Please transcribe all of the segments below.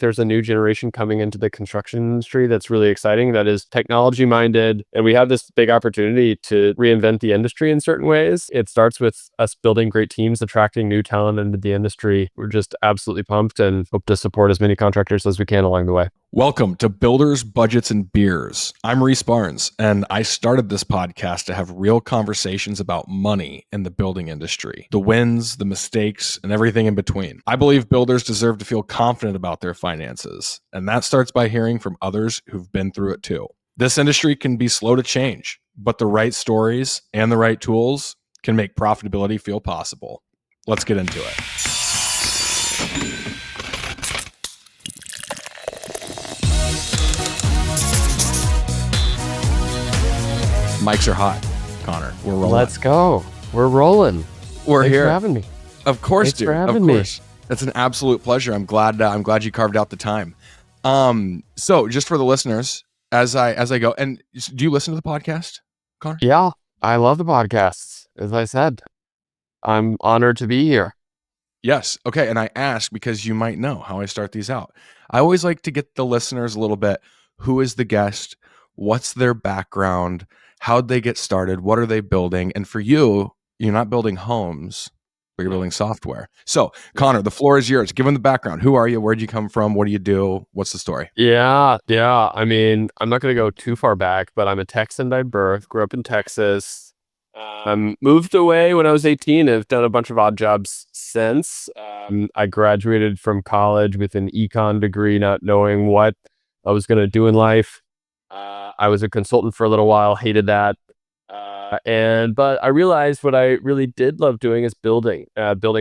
there's a new generation coming into the construction industry that's really exciting, that is technology minded. And we have this big opportunity to reinvent the industry in certain ways. It starts with us building great teams, attracting new talent into the industry. We're just absolutely pumped and hope to support as many contractors as we can along the way. Welcome to Builders, Budgets, and Beers. I'm Reece Barnes, and I started this podcast to have real conversations about money in the building industry, the wins, the mistakes, and everything in between. I believe builders deserve to feel confident about their finances, and that starts by hearing from others who've been through it too. This industry can be slow to change, but the right stories and the right tools can make profitability feel possible. Let's get into it. Mics are hot, Connor. We're rolling. Let's go. We're rolling. We're Thanks here. for having me. Of course, Thanks dude. for having of me. course. It's an absolute pleasure. I'm glad you carved out the time. So just for the listeners, as I go, and do you listen to the podcast, Connor? Yeah, I love the podcasts. As I said, I'm honored to be here. Yes. Okay. And I ask because you might know how I start these out. I always like to get the listeners a little bit. Who is the guest? What's their background? How'd they get started? What are they building? And for you, you're not building homes, but you're building software. So, Connor, the floor is yours. Give them the background. Who are you? Where'd you come from? What do you do? What's the story? Yeah. I mean, I'm not going to go too far back, but I'm a Texan by birth, grew up in Texas, moved away when I was 18. I've done a bunch of odd jobs since. I graduated from college with an econ degree, not knowing what I was going to do in life. I was a consultant for a little while, hated that. But I realized what I really did love doing is building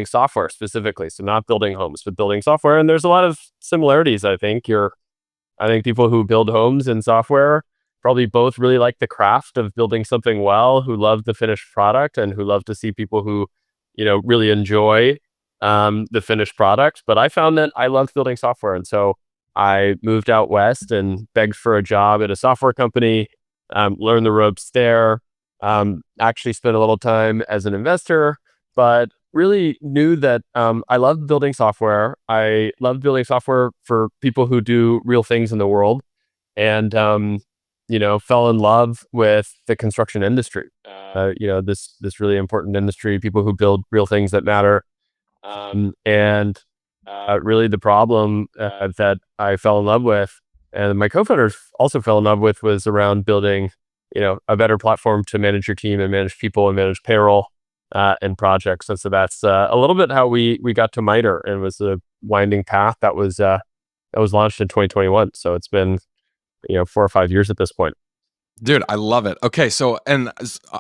software specifically. So not building homes, but building software. And there's a lot of similarities, I think. I think people who build homes and software probably both really like the craft of building something well, who love the finished product and who love to see people who, really enjoy the finished product. But I found that I loved building software. And so I moved out west and begged for a job at a software company, learned the ropes there, actually spent a little time as an investor, but really knew that I loved building software. I loved building software for people who do real things in the world, and fell in love with the construction industry. This really important industry, people who build real things that matter. Really the problem that I fell in love with, and my co-founders also fell in love with, was around building, a better platform to manage your team and manage people and manage payroll and projects. And so that's a little bit how we got to MITRE, and it was a winding path that was launched in 2021. So it's been 4 or 5 years at this point. Dude, I love it. Okay, so, and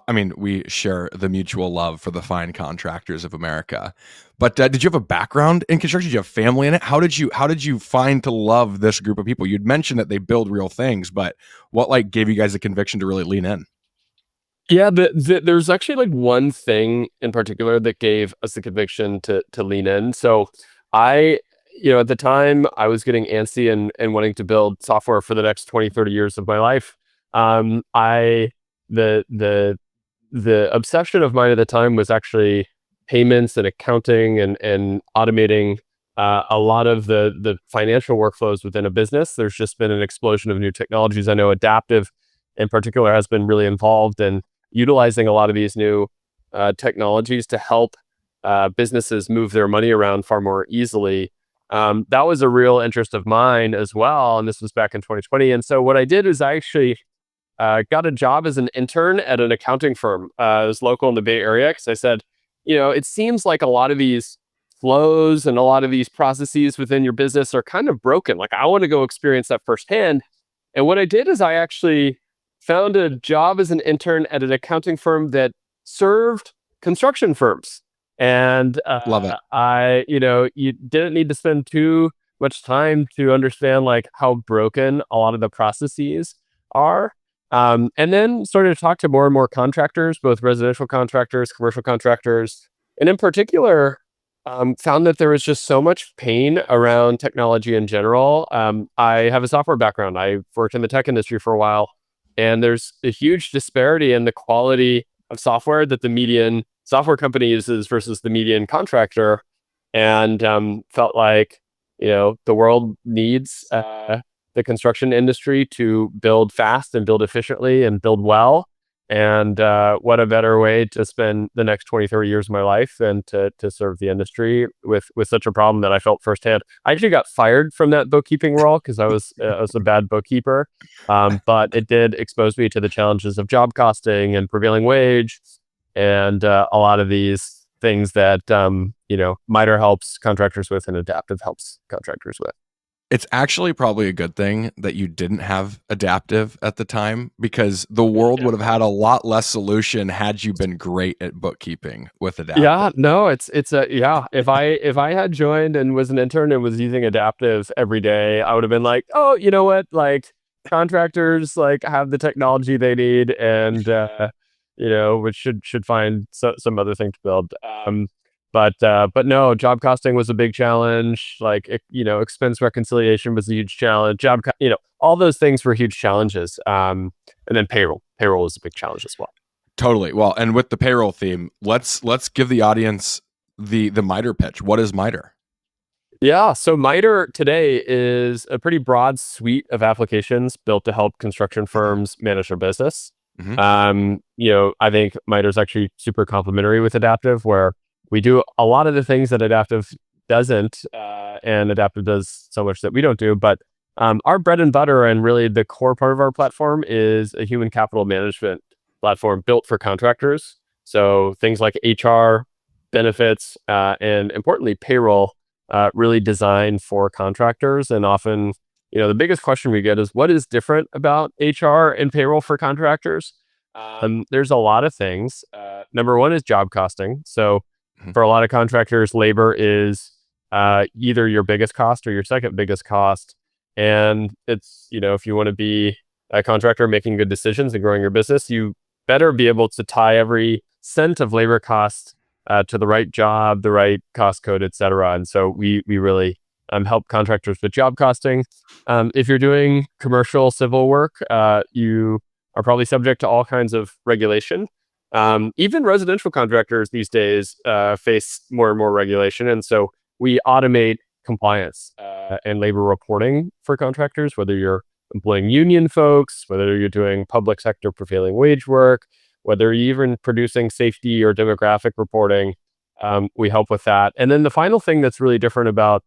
I mean, we share the mutual love for the fine contractors of America. But did you have a background in construction? Did you have family in it? How did you find to love this group of people? You'd mentioned that they build real things, but what gave you guys the conviction to really lean in? Yeah, there's actually one thing in particular that gave us the conviction to lean in. So at the time I was getting antsy and wanting to build software for the next 20, 30 years of my life. The obsession of mine at the time was actually payments and accounting and automating a lot of the financial workflows within a business. There's just been an explosion of new technologies. I know Adaptive in particular has been really involved in utilizing a lot of these new technologies to help businesses move their money around far more easily. That was a real interest of mine as well. And this was back in 2020. And so what I did is I actually got a job as an intern at an accounting firm. It was local in the Bay Area, because I said, it seems like a lot of these flows and a lot of these processes within your business are kind of broken. I want to go experience that firsthand. And what I did is I actually found a job as an intern at an accounting firm that served construction firms. And Love it. You didn't need to spend too much time to understand how broken a lot of the processes are. And then started to talk to more and more contractors, both residential contractors, commercial contractors, and in particular, found that there was just so much pain around technology in general. I have a software background. I worked in the tech industry for a while, and there's a huge disparity in the quality of software that the median software company uses versus the median contractor, and felt like the world needs the construction industry to build fast and build efficiently and build well. And what a better way to spend the next 20, 30 years of my life than to serve the industry with such a problem that I felt firsthand. I actually got fired from that bookkeeping role because I was a bad bookkeeper. But it did expose me to the challenges of job costing and prevailing wage and a lot of these things that MITRE helps contractors with and Adaptive helps contractors with. It's actually probably a good thing that you didn't have Adaptive at the time, because the world would have had a lot less solution had you been great at bookkeeping with Adaptive. Yeah, no, it's a yeah. If I had joined and was an intern and was using Adaptive every day, I would have been like, oh, you know what? Like contractors like have the technology they need, and which should find some other thing to build. But no, job costing was a big challenge. Like expense reconciliation was a huge challenge. All those things were huge challenges. And then payroll was a big challenge as well. Totally. Well, and with the payroll theme, let's give the audience the MITRE pitch. What is MITRE? Yeah, so MITRE today is a pretty broad suite of applications built to help construction firms manage their business. I think MITRE is actually super complementary with Adaptive, where we do a lot of the things that Adaptive doesn't, and Adaptive does so much that we don't do. But our bread and butter and really the core part of our platform is a human capital management platform built for contractors. So things like HR, benefits, and importantly, payroll, really designed for contractors. And often, the biggest question we get is what is different about HR and payroll for contractors? There's a lot of things. Number one is job costing. So for a lot of contractors, labor is either your biggest cost or your second biggest cost. And it's, if you want to be a contractor making good decisions and growing your business, you better be able to tie every cent of labor cost to the right job, the right cost code, et cetera. And so we really help contractors with job costing. If you're doing commercial civil work, you are probably subject to all kinds of regulation. Even residential contractors these days face more and more regulation. And so we automate compliance and labor reporting for contractors, whether you're employing union folks, whether you're doing public sector prevailing wage work, whether you're even producing safety or demographic reporting. We help with that. And then the final thing that's really different about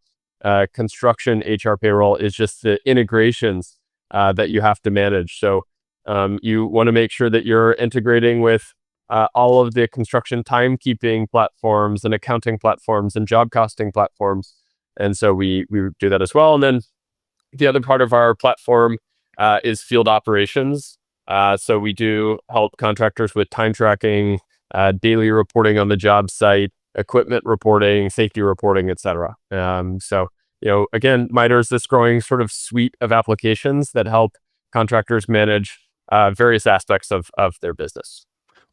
construction HR payroll is just the integrations that you have to manage. So you want to make sure that you're integrating with all of the construction timekeeping platforms and accounting platforms and job costing platforms. And so we do that as well. And then the other part of our platform is field operations. So we do help contractors with time tracking, daily reporting on the job site, equipment reporting, safety reporting, et cetera. So again, MITRE is this growing sort of suite of applications that help contractors manage various aspects of their business.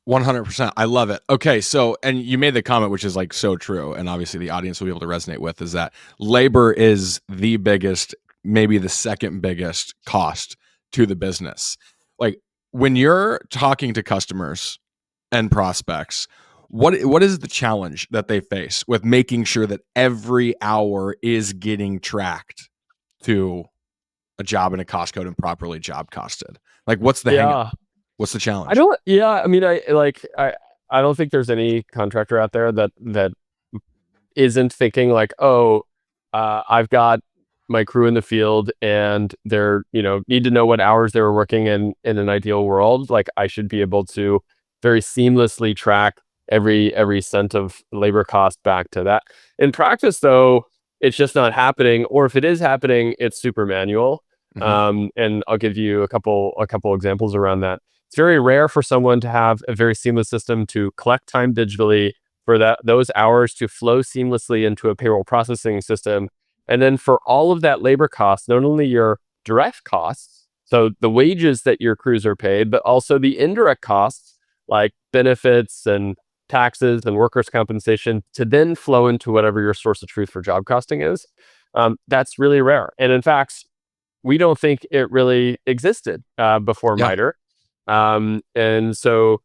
100%. I love it. Okay. So, and you made the comment, which is like so true. And obviously the audience will be able to resonate with, is that labor is the biggest, maybe the second biggest cost to the business. Like when you're talking to customers and prospects, what is the challenge that they face with making sure that every hour is getting tracked to a job and a cost code and properly job costed? Like what's the hang up? What's the challenge? I don't think there's any contractor out there that isn't thinking like, oh, I've got my crew in the field and they're, need to know what hours they were working in an ideal world. Like I should be able to very seamlessly track every cent of labor cost back to that. In practice though, it's just not happening. Or if it is happening, it's super manual. And I'll give you a couple examples around that. It's very rare for someone to have a very seamless system to collect time digitally, for those hours to flow seamlessly into a payroll processing system. And then for all of that labor cost, not only your direct costs, so the wages that your crews are paid, but also the indirect costs like benefits and taxes and workers' compensation to then flow into whatever your source of truth for job costing is. That's really rare. And in fact, we don't think it really existed before MITRE. And so,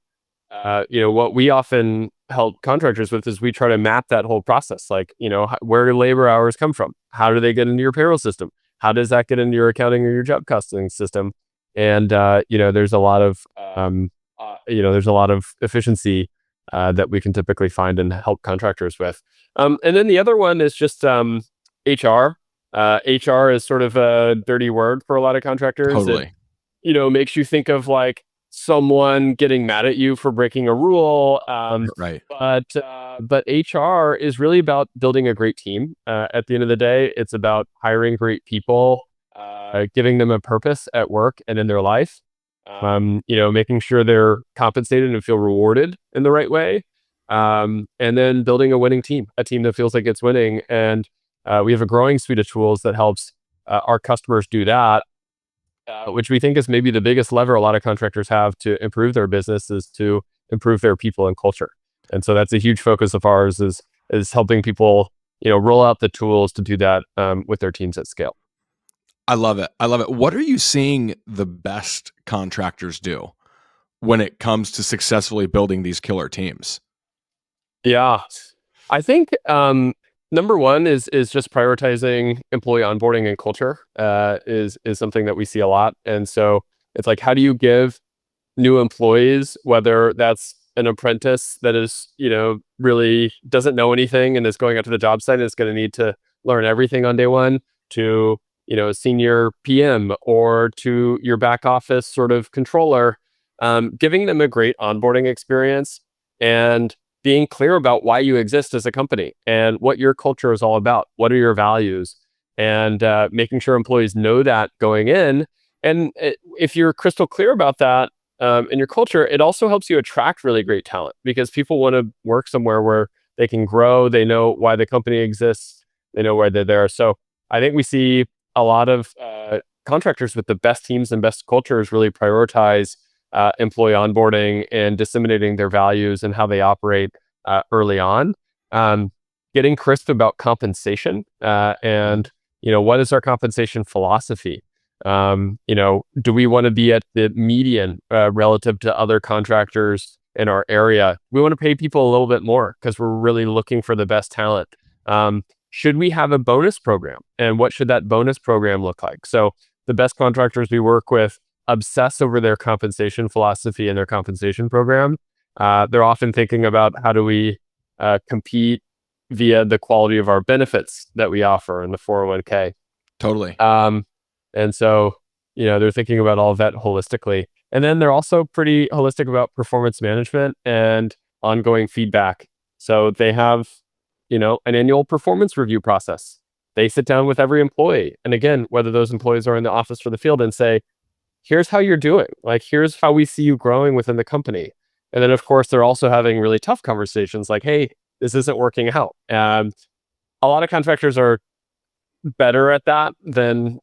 what we often help contractors with is we try to map that whole process. Like, where do labor hours come from? How do they get into your payroll system? How does that get into your accounting or your job costing system? And there's a lot of efficiency that we can typically find and help contractors with. And then the other one is just HR. HR is sort of a dirty word for a lot of contractors. Totally. It makes you think of like someone getting mad at you for breaking a rule. Right. But HR is really about building a great team. At the end of the day, it's about hiring great people, giving them a purpose at work and in their life. Making sure they're compensated and feel rewarded in the right way. And then building a winning team, a team that feels like it's winning. And we have a growing suite of tools that helps our customers do that, which we think is maybe the biggest lever a lot of contractors have to improve their business, is to improve their people and culture. And so that's a huge focus of ours, is helping people, roll out the tools to do that with their teams at scale. I love it. I love it. What are you seeing the best contractors do when it comes to successfully building these killer teams? Yeah, I think number one is just prioritizing employee onboarding and culture is something that we see a lot. And so it's like, how do you give new employees, whether that's an apprentice that is, really doesn't know anything and is going out to the job site and is going to need to learn everything on day one, to a senior PM or to your back office sort of controller, giving them a great onboarding experience and being clear about why you exist as a company and what your culture is all about. What are your values? And making sure employees know that going in. And if you're crystal clear about that in your culture, it also helps you attract really great talent, because people want to work somewhere where they can grow. They know why the company exists. They know why they're there. So I think we see a lot of contractors with the best teams and best cultures really prioritize employee onboarding and disseminating their values and how they operate early on. Getting crisp about compensation and what is our compensation philosophy? Do we want to be at the median relative to other contractors in our area? We want to pay people a little bit more because we're really looking for the best talent. Should we have a bonus program? And what should that bonus program look like? So the best contractors we work with obsess over their compensation philosophy and their compensation program. They're often thinking about, how do we compete via the quality of our benefits that we offer in the 401k. Totally. And so, they're thinking about all of that holistically. And then they're also pretty holistic about performance management and ongoing feedback. So they have, an annual performance review process. They sit down with every employee. And again, whether those employees are in the office or the field, and say, here's how you're doing. Like, here's how we see you growing within the company. And then, of course, they're also having really tough conversations like, hey, this isn't working out. A lot of contractors are better at that than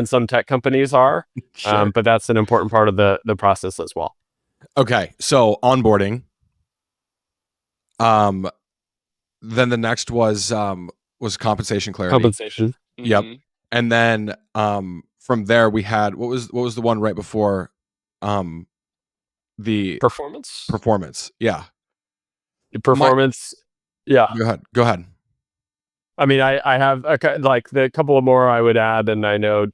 some tech companies are. Sure. But that's an important part of the process as well. Okay. So onboarding. Then the next was compensation clarity. Compensation. Yep. And then from there we had, what was the one right before the Performance. Yeah. Performance. Yeah. Go ahead. I mean, I have the couple of more I would add, and I know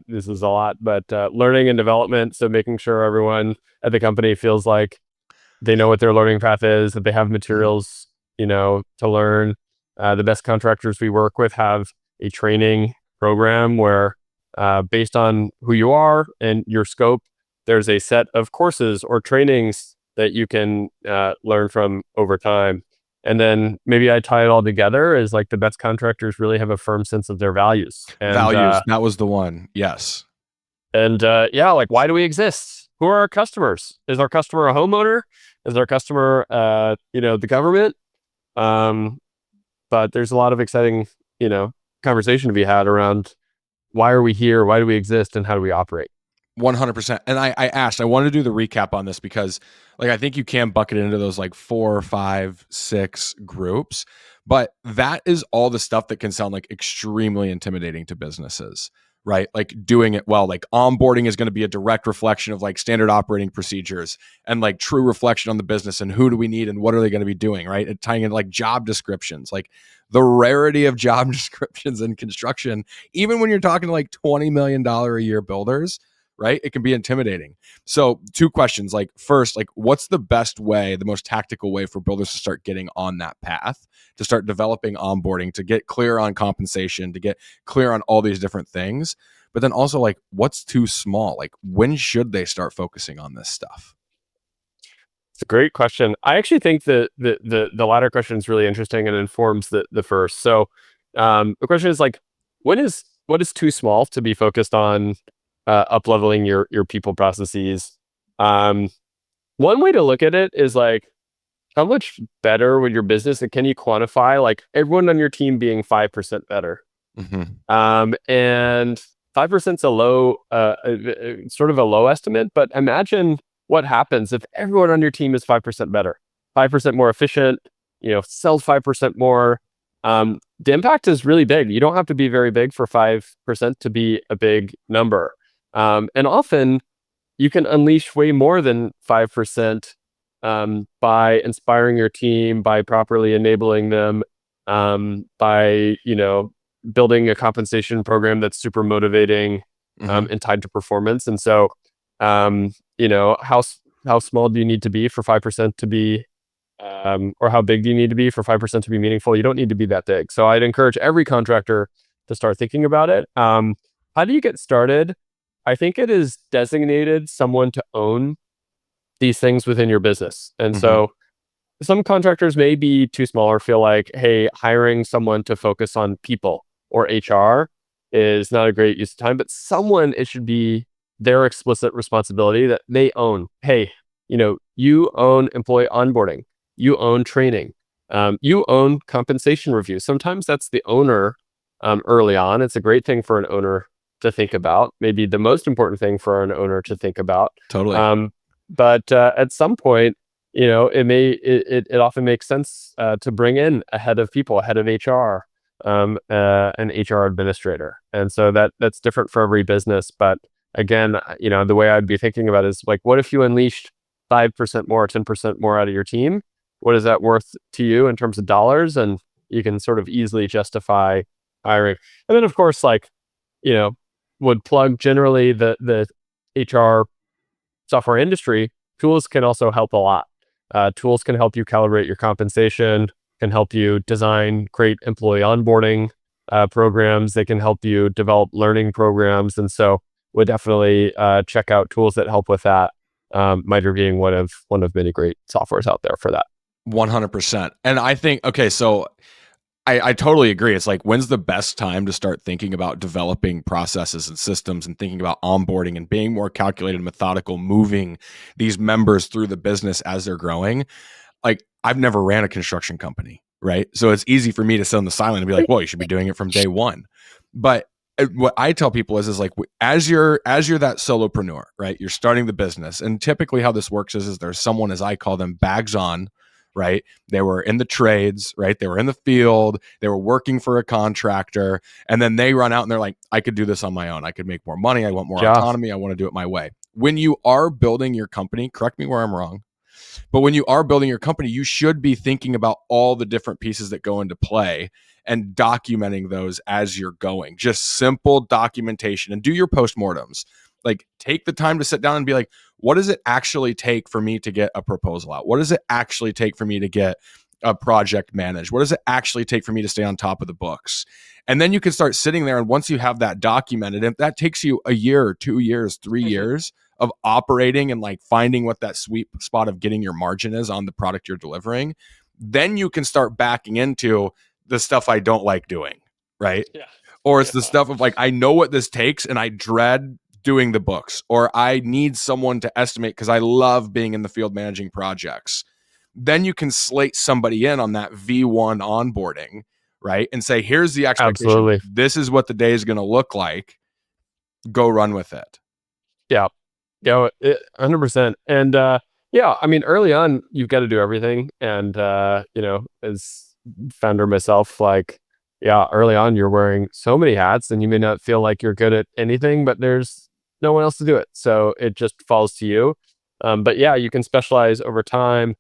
this is a lot, but learning and development. So making sure everyone at the company feels like they know what their learning path is, that they have materials, to learn. The best contractors we work with have a training program where, based on who you are and your scope, there's a set of courses or trainings that you can learn from over time. And then maybe I tie it all together as like the best contractors really have a firm sense of their values. And, that was the one. Yes. And like, why do we exist? Who are our customers? Is our customer a homeowner? Is our customer, the government? But there's a lot of exciting, conversation to be had around why are we here? Why do we exist? And how do we operate? 100%. And I wanted to do the recap on this because I think you can bucket it into those 4, 5, 6 groups, but that is all the stuff that can sound like extremely intimidating to businesses, right? Like doing it well. Like onboarding is going to be a direct reflection of like standard operating procedures and like true reflection on the business and who do we need and what are they going to be doing, right? And tying in like job descriptions, like the rarity of job descriptions in construction, even when you're talking to like $20 million a year builders, right? It can be intimidating. So, two questions. Like, first, like, what's the best way, the most tactical way for builders to start getting on that path, to start developing onboarding, to get clear on compensation, to get clear on all these different things? But then also, like, what's too small? Like, when should they start focusing on this stuff? It's a great question. I actually think that the latter question is really interesting and informs the first. So, the question is like, what is too small to be focused on up leveling your people processes? Um, One way to look at it is like, how much better would your business, and can you quantify like everyone on your team being 5% better? Mm-hmm. And 5% is a low, sort of a low estimate, but imagine what happens if everyone on your team is 5% better, 5% more efficient, sells 5% more. The impact is really big. You don't have to be very big for 5% to be a big number. And often you can unleash way more than 5% by inspiring your team, by properly enabling them, by, building a compensation program that's super motivating Mm-hmm. and tied to performance. And so, how small do you need to be for 5% to be, or how big do you need to be for 5% to be meaningful? You don't need to be that big. So I'd encourage every contractor to start thinking about it. How do you get started? I think it is designated someone to own these things within your business. And Mm-hmm. so some contractors may be too small or feel like, hey, hiring someone to focus on people or HR is not a great use of time, but it should be their explicit responsibility that they own. Hey, you own employee onboarding, you own training, you own compensation review. Sometimes that's the owner early on. It's a great thing for an owner to think about, maybe the most important thing for an owner to think about. Totally. Um, but at some point, it often makes sense to bring in a head of people, a head of HR, an HR administrator, and so that's different for every business. But again, the way I'd be thinking about it is like, what if you unleashed 5% more, 10% more out of your team? What is that worth to you in terms of dollars? And you can sort of easily justify hiring. And then, of course, like, you know, would plug generally the HR software industry. Tools can also help a lot. Tools can help you calibrate your compensation, can help you design great employee onboarding programs. They can help you develop learning programs. And so would definitely check out tools that help with that. Miter being one of many great softwares out there for that. 100%. And I think, okay, so I totally agree. It's like, when's the best time to start thinking about developing processes and systems and thinking about onboarding and being more calculated and methodical, moving these members through the business as they're growing? Like, I've never ran a construction company, right? So it's easy for me to sit on the sideline and be like, well, you should be doing it from day one. But what I tell people is like, as you're that solopreneur, right? You're starting the business. And typically how this works is there's someone, as I call them, bags on, right? They were in the trades, right? They were in the field, they were working for a contractor, and then they run out and they're like, I could do this on my own. I could make more money. I want more Yeah, autonomy. I want to do it my way. When you are building your company, correct me where I'm wrong, but when you are building your company, you should be thinking about all the different pieces that go into play and documenting those as you're going. Just simple documentation, and do your postmortems. Like, take the time to sit down and be like, what does it actually take for me to get a proposal out? What does it actually take for me to get a project managed? What does it actually take for me to stay on top of the books? And then you can start sitting there. And once you have that documented, if that takes you a year, 2 years, 3 years of operating and like finding what that sweet spot of getting your margin is on the product you're delivering, then you can start backing into the stuff I don't like doing, right? yeah, Or it's the yeah. stuff of like, I know what this takes and I dread doing the books, or I need someone to estimate because I love being in the field managing projects. Then you can slate somebody in on that V1 onboarding, right? And say, here's the expectation. Absolutely. This is what the day is going to look like. Go run with it. Yeah. Yeah, 100%. And yeah, I mean, early on, you've got to do everything. And as founder myself, like, yeah, early on you're wearing so many hats and you may not feel like you're good at anything, but there's no one else to do it. So it just falls to you. But yeah, you can specialize over time.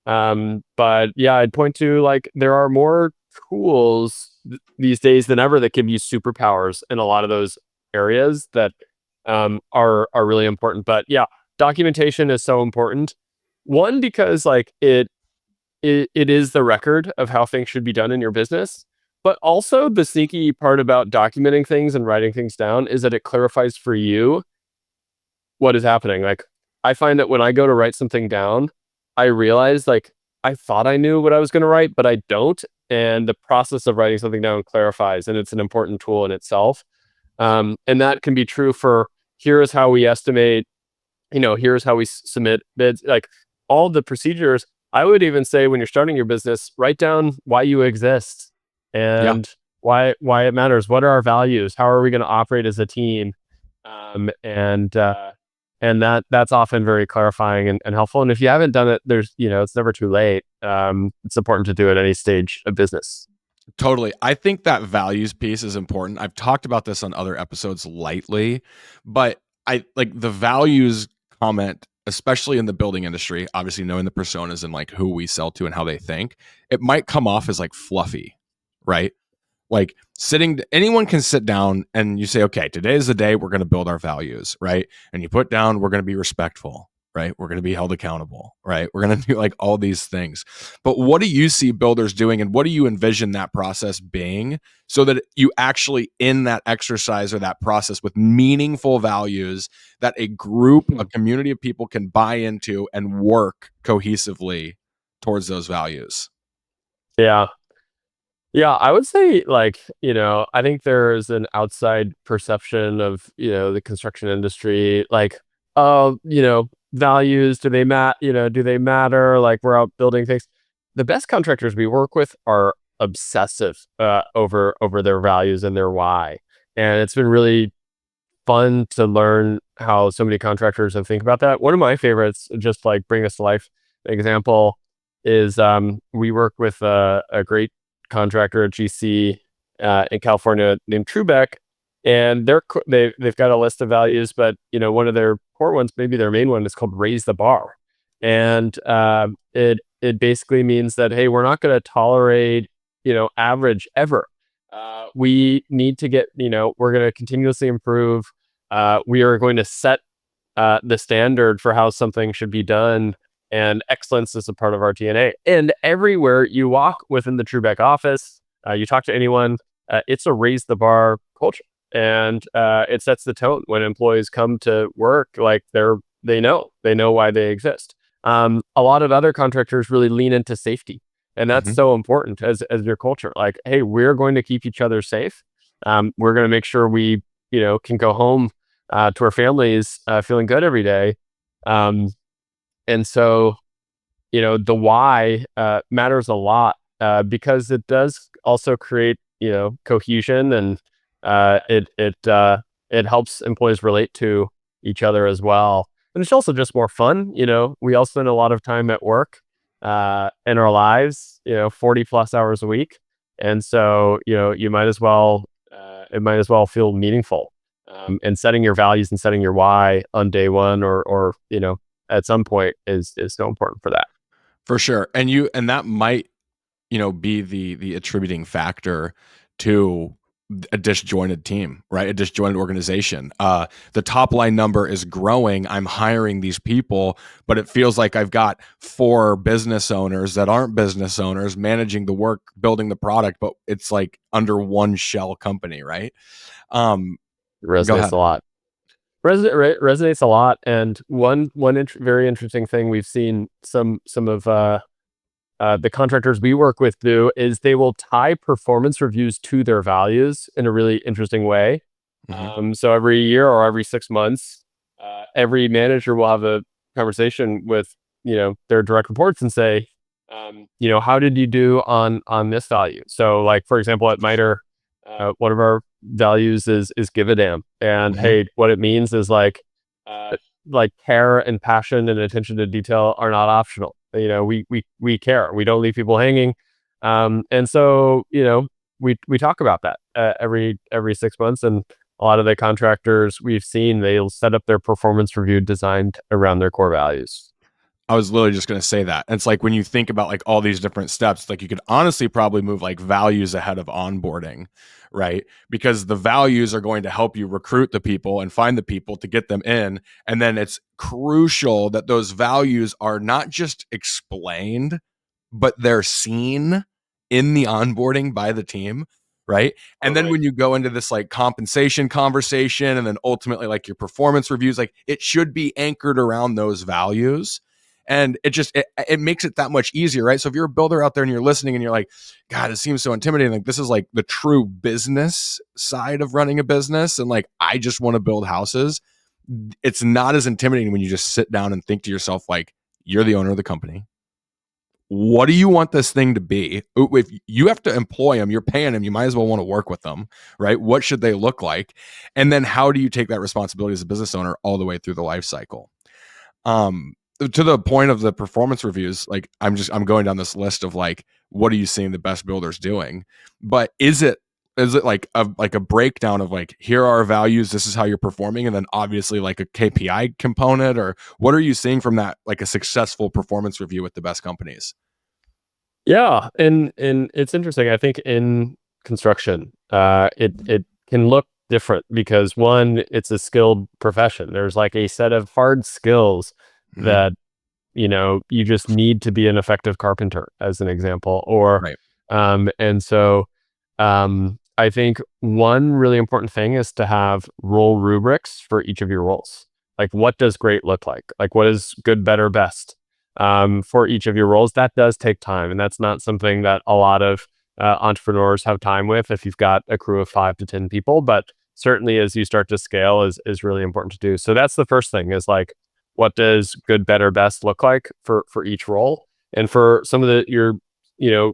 But yeah, I'd point to like there are more tools these days than ever that give you superpowers in a lot of those areas that are really important. But yeah, documentation is so important. One, because like it is the record of how things should be done in your business. But also the sneaky part about documenting things and writing things down is that it clarifies for you what is happening. Like I find that when I go to write something down, I realize like I thought I knew what I was going to write, but I don't. And the process of writing something down clarifies, and it's an important tool in itself. And that can be true for here is how we estimate, here's how we submit bids, like all the procedures. I would even say when you're starting your business, write down why you exist Yeah. and why it matters. What are our values? How are we going to operate as a team? And that's often very clarifying and helpful. And if you haven't done it, it's never too late. It's important to do at any stage of business. Totally. I think that values piece is important. I've talked about this on other episodes lightly, but I like the values comment, especially in the building industry, obviously knowing the personas and like who we sell to and how they think, it might come off as like fluffy, right? Like anyone can sit down and you say, okay, today is the day we're going to build our values, right? And you put down, we're going to be respectful, right? We're going to be held accountable, right? We're going to do like all these things. But what do you see builders doing, and what do you envision that process being, so that you actually in that exercise or that process with meaningful values that a group, a community of people can buy into and work cohesively towards those values? Yeah. Yeah, I would say like, I think there's an outside perception of, the construction industry, like, oh, values, do they matter? Like we're out building things. The best contractors we work with are obsessive over their values and their why. And it's been really fun to learn how so many contractors have think about that. One of my favorites, just like bring us to life example, is we work with a great contractor at GC in California named Trubeck, and they've got a list of values, but one of their core ones, maybe their main one, is called raise the bar, and it basically means that hey, we're not going to tolerate average ever. We need to get we're going to continuously improve. We are going to set the standard for how something should be done, and excellence is a part of our DNA. And everywhere you walk within the Trubeck office, you talk to anyone, it's a raise the bar culture, and it sets the tone when employees come to work. Like they know why they exist. A lot of other contractors really lean into safety, and that's Mhm. so important as your culture. Like, hey, we're going to keep each other safe. We're going to make sure we can go home to our families feeling good every day. Um, and so, the why matters a lot because it does also create, cohesion, and it helps employees relate to each other as well. And it's also just more fun. We all spend a lot of time at work in our lives, 40 plus hours a week. And so, you might as well, it might as well feel meaningful. And setting your values and setting your why on day one, or at some point is so important for that. For sure. And that might, be the attributing factor to a disjointed team, right? A disjointed organization. The top line number is growing. I'm hiring these people, but it feels like I've got 4 business owners that aren't business owners managing the work, building the product, but it's like under one shell company, right? Um, It Go resonates ahead. a lot. Resonates a lot. And one very interesting thing we've seen some of the contractors we work with do is they will tie performance reviews to their values in a really interesting way. Hmm. So every year or every 6 months, every manager will have a conversation with their direct reports and say, how did you do on this value? So, like for example, at Miter, one of our values is give a damn, and Hmm. hey, what it means is uh, like care and passion and attention to detail are not optional. We care. We don't leave people hanging, and so we talk about that every 6 months, and a lot of the contractors we've seen, they'll set up their performance review designed around their core values. I was literally just going to say that. It's like when you think about like all these different steps, like you could honestly probably move like values ahead of onboarding, right? Because the values are going to help you recruit the people and find the people to get them in. And then it's crucial that those values are not just explained, but they're seen in the onboarding by the team, right? And then Totally. when you go into this like compensation conversation and then ultimately like your performance reviews, like it should be anchored around those values. And it makes it that much easier, right? So if you're a builder out there and you're listening and you're like, God, it seems so intimidating, like this is like the true business side of running a business, and like I just want to build houses, it's not as intimidating when you just sit down and think to yourself, like, you're the owner of the company. What do you want this thing to be? If you have to employ them, you're paying them, you might as well want to work with them, right? What should they look like? And then how do you take that responsibility as a business owner all the way through the life cycle? To the point of the performance reviews, like I'm going down this list of like, what are you seeing the best builders doing? But is it like a breakdown of like, here are our values, this is how you're performing, and then obviously like a KPI component, or what are you seeing from that, like a successful performance review with the best companies? Yeah, and it's interesting. I think in construction, it can look different because one, it's a skilled profession. There's like a set of hard skills Mm-hmm. that you just need to be an effective carpenter, as an example. Or Right. and so I think one really important thing is to have role rubrics for each of your roles. Like, what does great look like? Like, what is good, better, best for each of your roles? That does take time, and that's not something that a lot of entrepreneurs have time with if you've got a crew of 5 to 10 people. But certainly, as you start to scale, is really important to do. So that's the first thing: is like, what does good, better, best look like for each role? And for some of your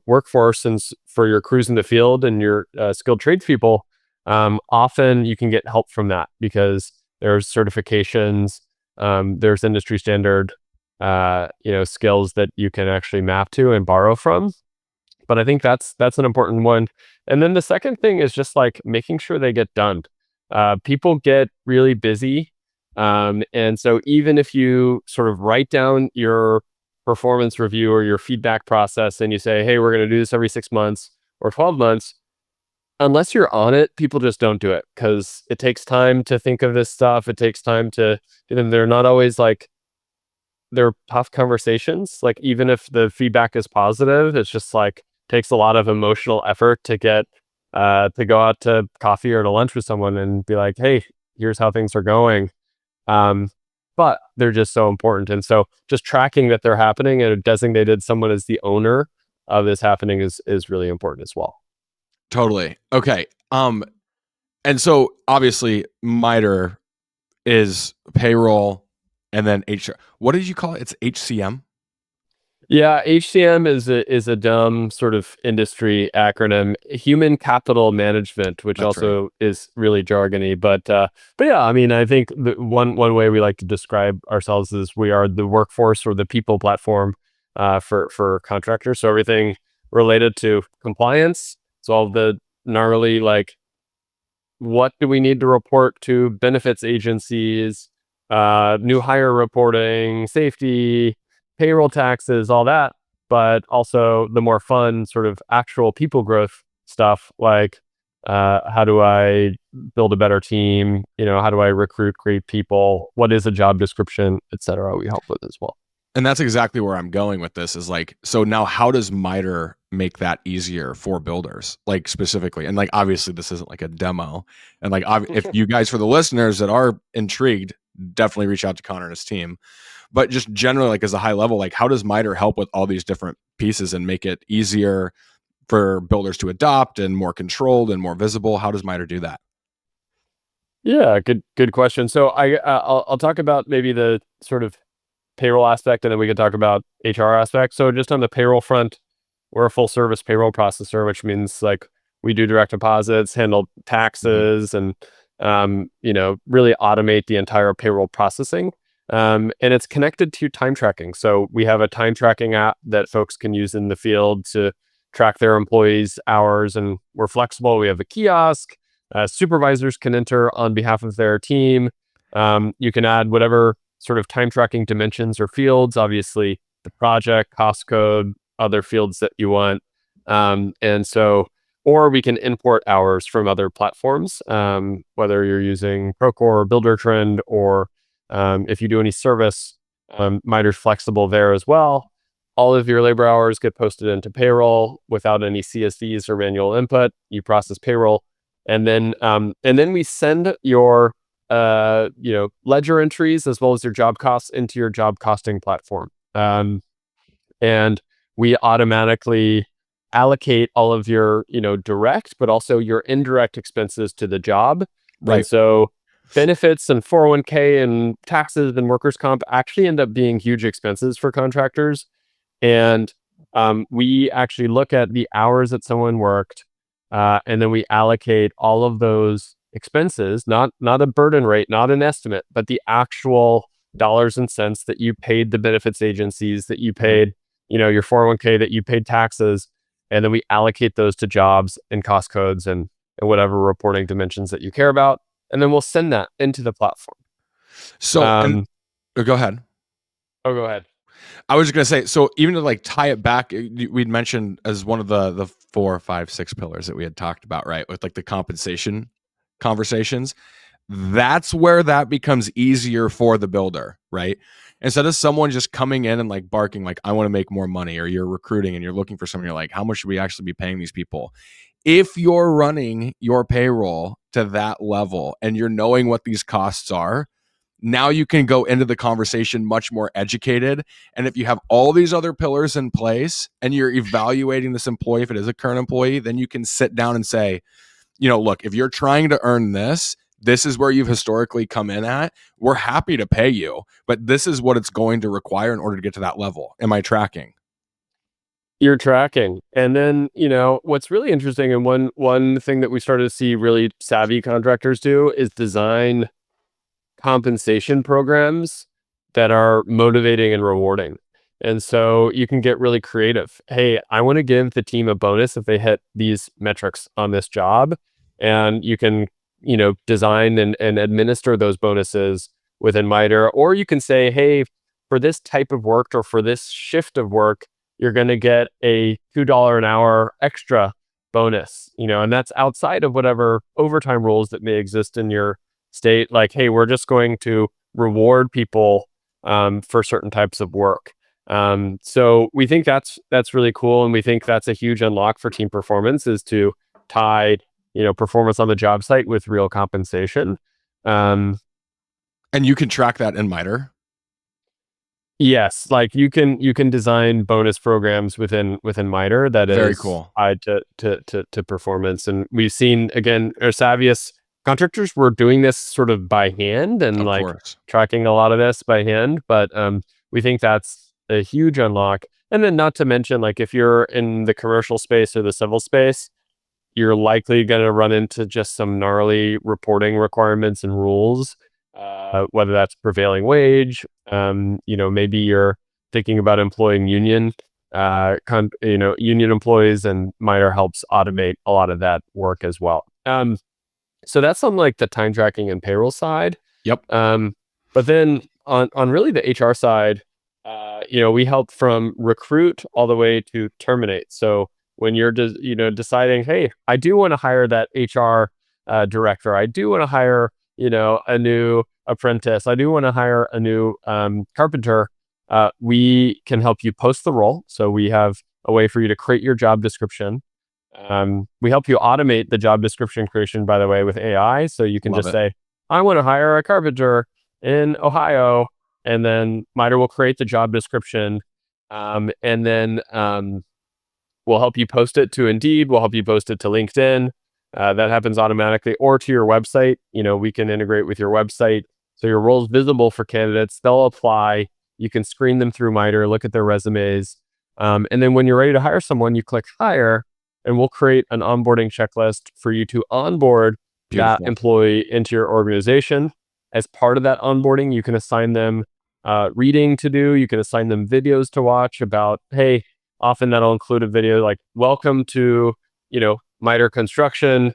workforce, and for your crews in the field and your skilled tradespeople, often you can get help from that because there's certifications, there's industry standard skills that you can actually map to and borrow from. But I think that's an important one. And then the second thing is just like making sure they get done. People get really busy, and so even if you sort of write down your performance review or your feedback process and you say, hey, we're going to do this every 6 months or 12 months, unless you're on it, people just don't do it because it takes time to think of this stuff. It takes time to, and they're not always like, they're tough conversations. Like, even if the feedback is positive, it's just like takes a lot of emotional effort to get to go out to coffee or to lunch with someone and be like, hey, here's how things are going. Um, but they're just so important. And so just tracking that they're happening and designated someone as the owner of this happening is really important as well. Totally. Okay. And so obviously MITRE is payroll and then HR. What did you call it? It's HCM? Yeah, HCM is a dumb sort of industry acronym. Human capital management, which That's right. also is really jargony, but yeah, I mean, I think the one way we like to describe ourselves is we are the workforce or the people platform for contractors. So everything related to compliance, so all the gnarly, like, what do we need to report to benefits agencies, new hire reporting, safety, payroll taxes, all that. But also the more fun sort of actual people growth stuff, like how do I build a better team? How do I recruit great people? What is a job description, et cetera? We help with as well. And that's exactly where I'm going with this is like, so now how does MITRE make that easier for builders, like specifically? And like, obviously this isn't like a demo, and like, if you guys, for the listeners that are intrigued, definitely reach out to Connor and his team. But just generally, like as a high level, like how does MITRE help with all these different pieces and make it easier for builders to adopt and more controlled and more visible? How does MITRE do that? Yeah, good question. So I'll talk about maybe the sort of payroll aspect, and then we can talk about HR aspect. So just on the payroll front, we're a full service payroll processor, which means like we do direct deposits, handle Mhm. taxes, and really automate the entire payroll processing. And it's connected to time tracking. So we have a time tracking app that folks can use in the field to track their employees' hours, and we're flexible. We have a kiosk. Supervisors can enter on behalf of their team. You can add whatever sort of time tracking dimensions or fields, obviously the project, cost code, other fields that you want. Or we can import hours from other platforms, whether you're using Procore, Buildertrend, or if you do any service, MITRE's flexible there as well. All of your labor hours get posted into payroll without any CSVs or manual input. You process payroll, and then we send your ledger entries as well as your job costs into your job costing platform. And we automatically allocate all of your, direct, but also your indirect expenses to the job. Right. And so benefits and 401k and taxes and workers' comp actually end up being huge expenses for contractors. And we actually look at the hours that someone worked, and then we allocate all of those expenses, not a burden rate, not an estimate, but the actual dollars and cents that you paid the benefits agencies, that you paid, your 401k, that you paid taxes, and then we allocate those to jobs and cost codes and whatever reporting dimensions that you care about, and then we'll send that into the platform. So, go ahead. Oh, go ahead. I was just gonna say, so even to like tie it back, we'd mentioned as one of the 4, 5, 6 pillars that we had talked about, right? With like the compensation conversations, that's where that becomes easier for the builder, right? Instead of someone just coming in and like barking, like, I want to make more money, or you're recruiting and you're looking for someone, you're like, how much should we actually be paying these people? If you're running your payroll to that level and you're knowing what these costs are, now you can go into the conversation much more educated. And if you have all these other pillars in place and you're evaluating this employee, if it is a current employee, then you can sit down and say, look, if you're trying to earn this, this is where you've historically come in at. We're happy to pay you, but this is what it's going to require in order to get to that level. Am I tracking? You're tracking. And then, what's really interesting, and one thing that we started to see really savvy contractors do, is design compensation programs that are motivating and rewarding. And so you can get really creative. Hey, I want to give the team a bonus if they hit these metrics on this job. And you can, design and administer those bonuses within MITRE. Or you can say, hey, for this type of work or for this shift of work, you're going to get a $2 an hour extra bonus, and that's outside of whatever overtime rules that may exist in your state. Like, hey, we're just going to reward people for certain types of work. So we think that's really cool, and we think that's a huge unlock for team performance, is to tie performance on the job site with real compensation. And you can track that in MITRE. Yes, like you can design bonus programs within MITRE that Very is cool. tied to performance. And we've seen, again, our savviest contractors were doing this sort of by hand and tracking a lot of this by hand. But we think that's a huge unlock. And then not to mention, like, if you're in the commercial space or the civil space, you're likely going to run into just some gnarly reporting requirements and rules, whether that's prevailing wage. Maybe you're thinking about employing union employees, and MITRE helps automate a lot of that work as well. So that's on like the time tracking and payroll side. Yep. But then on really the HR side, we help from recruit all the way to terminate. So when you're deciding, hey, I do want to hire that HR director, I do want to hire a new apprentice, I do want to hire a new carpenter, we can help you post the role. So we have a way for you to create your job description. We help you automate the job description creation, by the way, with AI. So you can say, I want to hire a carpenter in Ohio, and then MITRE will create the job description. And then we'll help you post it to Indeed. We'll help you post it to LinkedIn. That happens automatically, or to your website. We can integrate with your website, so your role's visible for candidates. They'll apply. You can screen them through MITRE, look at their resumes. And then when you're ready to hire someone, you click hire, and we'll create an onboarding checklist for you to onboard that employee into your organization. As part of that onboarding, you can assign them reading to do. You can assign them videos to watch about, hey, often that'll include a video like, welcome to, miter construction.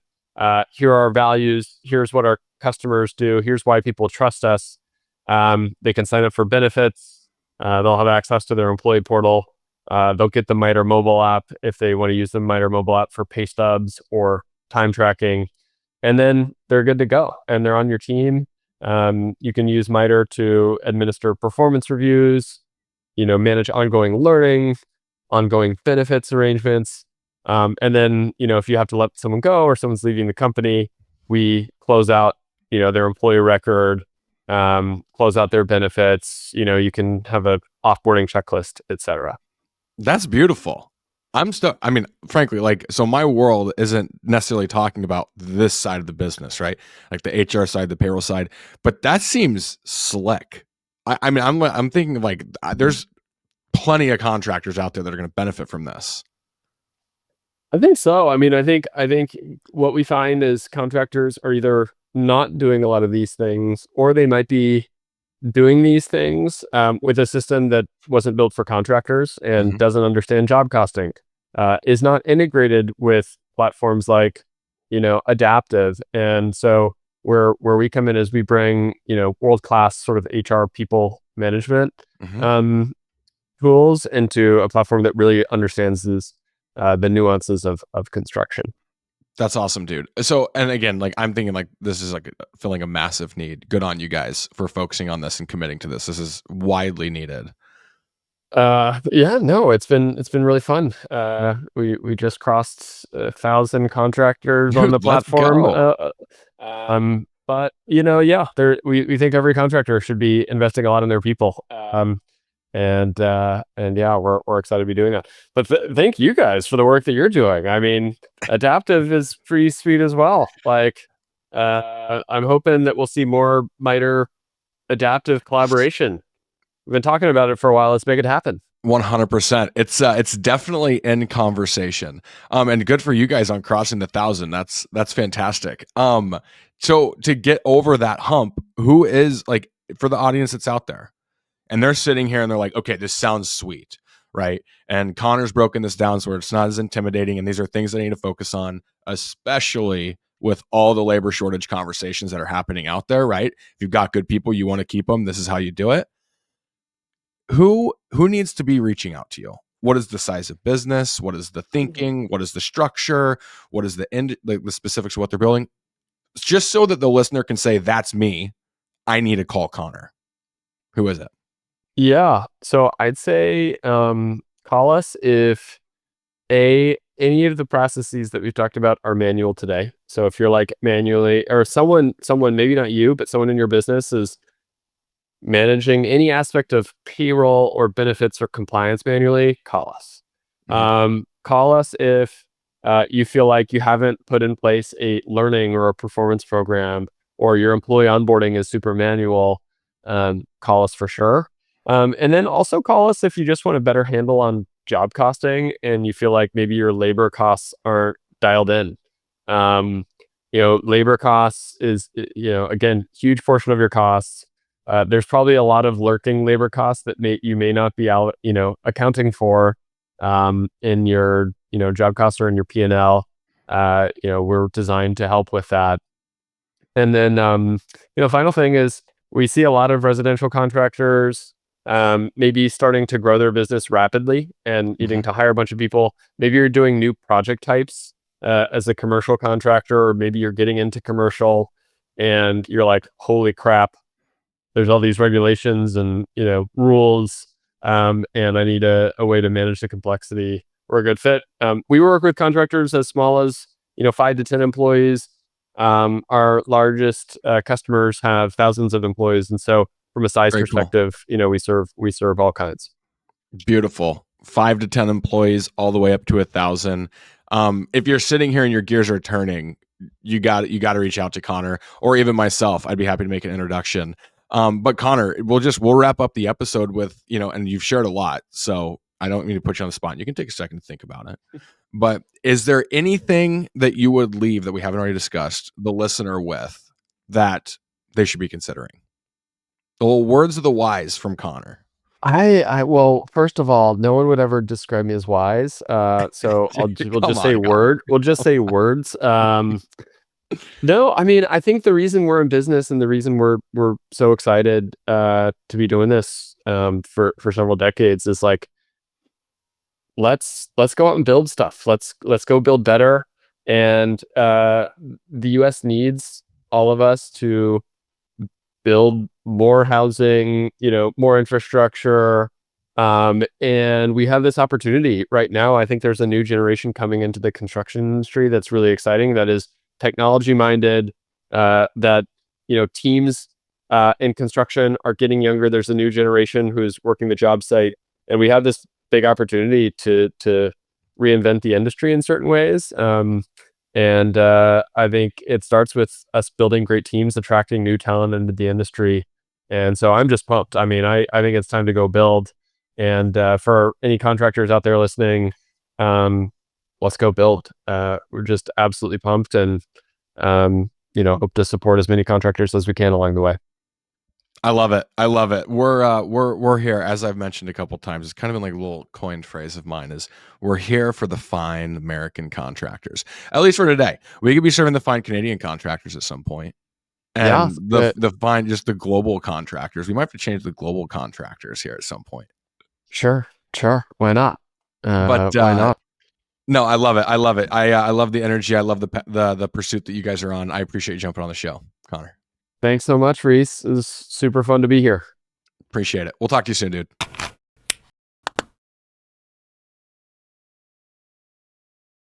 Here are our values. Here's what our customers do. Here's why people trust us. They can sign up for benefits. They'll have access to their employee portal. They'll get the Miter mobile app if they want to use the Miter mobile app for pay stubs or time tracking. And then they're good to go and they're on your team. You can use Miter to administer performance reviews, manage ongoing learning, ongoing benefits arrangements. And then, if you have to let someone go or someone's leaving the company, we close out, their employee record, close out their benefits. You can have a offboarding checklist, etc. That's beautiful. I mean, frankly, like, so my world isn't necessarily talking about this side of the business, right? Like the HR side, the payroll side, but that seems slick. I mean, I'm thinking like there's plenty of contractors out there that are going to benefit from this. I think so. I mean, I think what we find is contractors are either not doing a lot of these things, or they might be doing these things with a system that wasn't built for contractors and doesn't understand job costing, is not integrated with platforms like, Adaptive. And so where we come in is we bring, world-class sort of HR people management tools into a platform that really understands the nuances of construction. That's awesome, dude. So, and again, like I'm thinking like this is like filling a massive need. Good on you guys for focusing on this and committing to this. This is widely needed. Yeah, no, it's been really fun. We just crossed 1,000 contractors on the platform. But yeah, we think every contractor should be investing a lot in their people. And yeah, we're excited to be doing that. But thank you guys for the work that you're doing. I mean, Adaptive is pretty sweet as well. Like, I'm hoping that we'll see more Miter Adaptive collaboration. We've been talking about it for a while. Let's make it happen. 100%. It's definitely in conversation. And good for you guys on crossing the 1,000. That's fantastic. So to get over that hump, who is like for the audience that's out there, and they're sitting here and they're like, okay, this sounds sweet, right? And Connor's broken this down so it's not as intimidating. And these are things that I need to focus on, especially with all the labor shortage conversations that are happening out there, right? If you've got good people, you want to keep them. This is how you do it. Who needs to be reaching out to you? What is the size of business? What is the thinking? What is the structure? What is the specifics of what they're building? Just so that the listener can say, that's me. I need to call Connor. Who is it? Yeah. So I'd say call us if any of the processes that we've talked about are manual today. So if you're like manually, or someone, maybe not you, but someone in your business is managing any aspect of payroll or benefits or compliance manually, call us. Call us if you feel like you haven't put in place a learning or a performance program, or your employee onboarding is super manual. Call us for sure. And then also call us if you just want a better handle on job costing and you feel like maybe your labor costs aren't dialed in. Labor costs is, again, huge portion of your costs. There's probably a lot of lurking labor costs that you may not be out, accounting for in your, job costs or in your P&L. We're designed to help with that. And then, final thing is we see a lot of residential contractors maybe starting to grow their business rapidly and needing to hire a bunch of people. Maybe you're doing new project types as a commercial contractor, or maybe you're getting into commercial and you're like, holy crap, there's all these regulations and, rules, and I need a way to manage the complexity. We're a good fit. We work with contractors as small as, 5 to 10 employees. Our largest customers have thousands of employees. And so from a size perspective, we serve all kinds. Beautiful. 5 to 10 employees all the way up to 1,000. If you're sitting here and your gears are turning, you got to reach out to Connor, or even myself. I'd be happy to make an introduction. But Connor, we'll wrap up the episode with, and you've shared a lot, so I don't mean to put you on the spot. You can take a second to think about it. But is there anything that you would leave that we haven't already discussed the listener with that they should be considering? The words of the wise from Connor. Well, first of all, no one would ever describe me as wise. So we'll Come just say on, Connor. we'll just say words. No, I mean, I think the reason we're in business and the reason we're so excited to be doing this for several decades is like let's go out and build stuff. Let's go build better. And the US needs all of us to build more housing, more infrastructure. And we have this opportunity right now. I think there's a new generation coming into the construction industry that's really exciting, that is technology minded, that, teams in construction are getting younger. There's a new generation who's working the job site. And we have this big opportunity to reinvent the industry in certain ways. And I think it starts with us building great teams, attracting new talent into the industry. And so I'm just pumped. I mean, I think it's time to go build. And for any contractors out there listening, let's go build. We're just absolutely pumped, and hope to support as many contractors as we can along the way. I love it. I love it. We're here, as I've mentioned a couple times. It's kind of been like a little coined phrase of mine, is we're here for the fine American contractors. At least for today. We could be serving the fine Canadian contractors at some point. Yeah, And the fine, just the global contractors. We might have to change the global contractors here at some point. sure. Why not? But Why not? no, I love it. I love it. I love the energy. I love the pursuit that you guys are on. I appreciate you jumping on the show, Connor. Thanks so much, Reece. It was super fun to be here. Appreciate it. We'll talk to you soon, dude.